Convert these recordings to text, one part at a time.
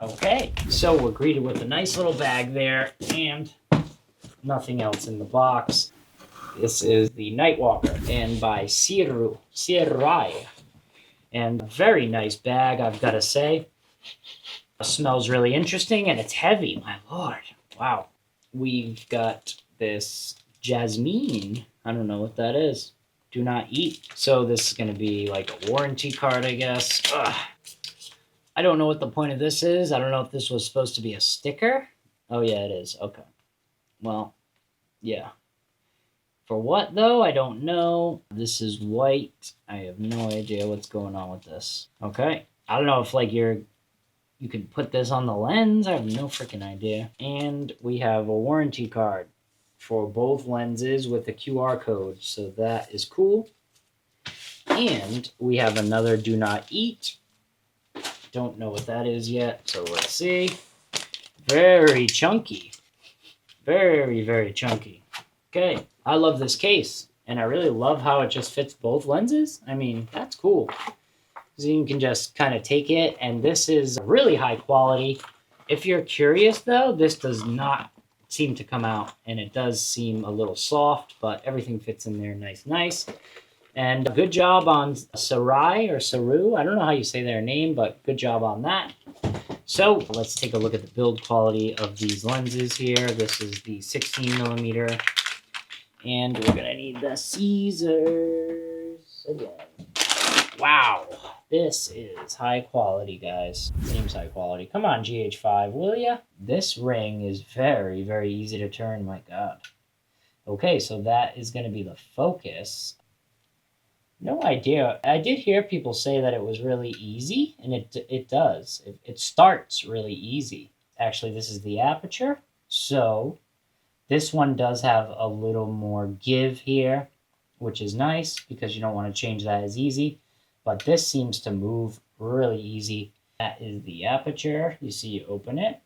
Okay, so we're greeted with a nice little bag there and nothing else in the box. This is the Nightwalker and by Sirui. And a very nice bag, I've got to say. It smells really interesting and it's heavy, my lord. Wow. We've got this Jasmine. I don't know what that is. Do not eat. So this is going to be like a warranty card, I guess. Ugh. I don't know what the point of this is. I don't know if this was supposed to be a sticker. Oh, yeah, it is. Okay. Well, yeah. For what, though? I don't know. This is white. I have no idea what's going on with this. Okay. I don't know if, like, you can put this on the lens. I have no freaking idea. And we have a warranty card for both lenses with a QR code. So that is cool. And we have another do not eat. Don't know what that is yet, so let's see. Very chunky. Very, very chunky. Okay, I love this case, and I really love how it just fits both lenses. I mean, that's cool. So you can just kind of take it, and this is really high quality. If you're curious, though, this does not seem to come out, and it does seem a little soft, but everything fits in there nice. And good job on Sirui or Sirui. I don't know how you say their name, but good job on that. So let's take a look at the build quality of these lenses here. This is the 16mm. And we're going to need the Caesars again. Wow. This is high quality, guys. Seems high quality. Come on, GH5, will ya? This ring is very, very easy to turn. My God. Okay, so that is going to be the focus. No idea. I did hear people say that it was really easy, and it does. It starts really easy. Actually, this is the aperture. So this one does have a little more give here, which is nice because you don't want to change that as easy. But this seems to move really easy. That is the aperture. You see you open it,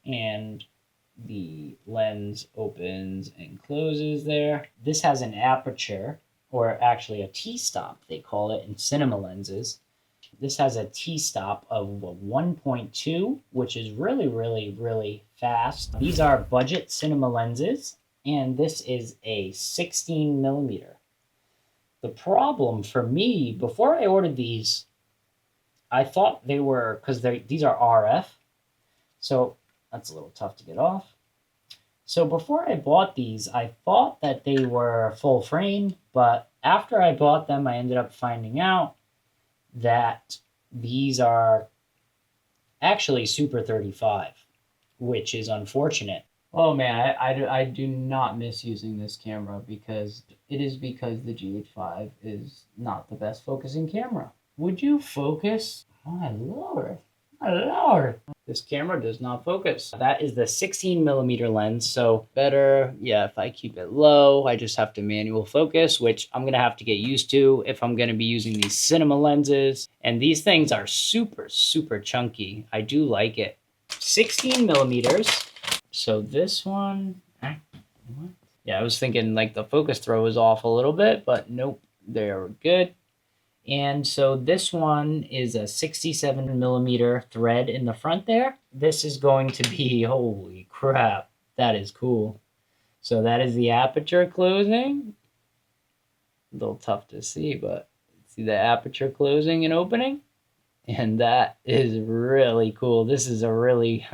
and the lens opens and closes there. This has an aperture, or actually a T-stop, they call it in cinema lenses. This has a T-stop of 1.2, which is really, really, really fast. These are budget cinema lenses, and this is a 16mm. The problem for me, before I ordered these, I thought they were, because these are RF, so that's a little tough to get off. So before I bought these, I thought that they were full frame, but after I bought them, I ended up finding out that these are actually Super 35, which is unfortunate. Oh man, I do not miss using this camera because the GH5 is not the best focusing camera. Would you focus? My lord. My lord. This camera does not focus. That is the 16mm lens, so better, yeah, if I keep it low, I just have to manual focus, which I'm going to have to get used to if I'm going to be using these cinema lenses. And these things are super, super chunky. I do like it. 16mm. So this one, yeah, I was thinking like the focus throw was off a little bit, but nope, they're good. And so this one is a 67mm thread in the front there. This is going to be, holy crap, that is cool. So that is the aperture closing. A little tough to see, but see the aperture closing and opening? And that is really cool. This is a really,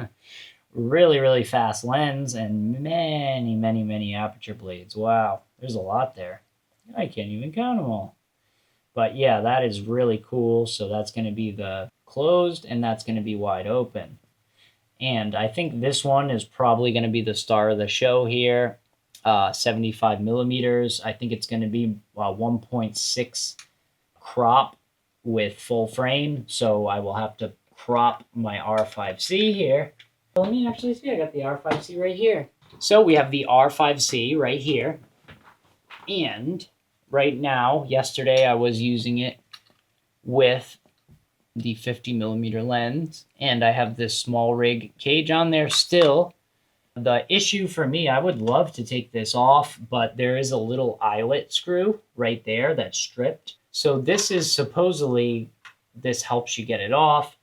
really, really fast lens and many, many, many aperture blades. Wow, there's a lot there. I can't even count them all. But yeah, that is really cool. So that's going to be the closed and that's going to be wide open. And I think this one is probably going to be the star of the show here. 75mm. I think it's going to be 1.6 crop with full frame. So I will have to crop my R5C here. Let me actually see. I got the R5C right here. So we have the R5C right here. And right now, yesterday I was using it with the 50mm lens, and I have this small rig cage on there still. The issue for me, I would love to take this off, but there is a little eyelet screw right there that's stripped. So this is supposedly, this helps you get it off,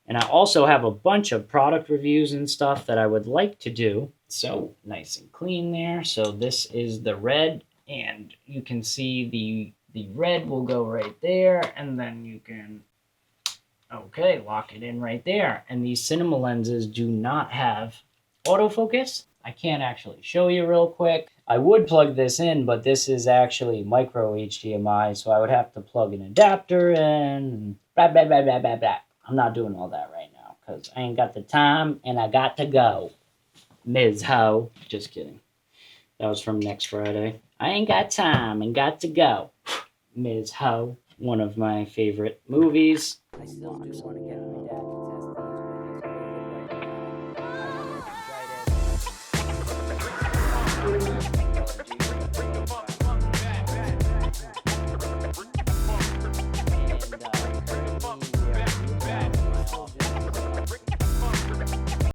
And I also have a bunch of product reviews and stuff that I would like to do. So nice and clean there. So this is the red, and you can see the red will go right there, and then you can, okay, lock it in right there. And these cinema lenses do not have autofocus. I can't actually show you real quick. I would plug this in, but this is actually micro HDMI, so I would have to plug an adapter in. Blah, blah, blah, blah, blah, blah. I'm not doing all that right now because I ain't got the time and I got to go. Ms. Ho. Just kidding. That was from next Friday. I ain't got time and got to go. Ms. Ho. One of my favorite movies. I still do want to get my dad to test these, but he has COVID right now.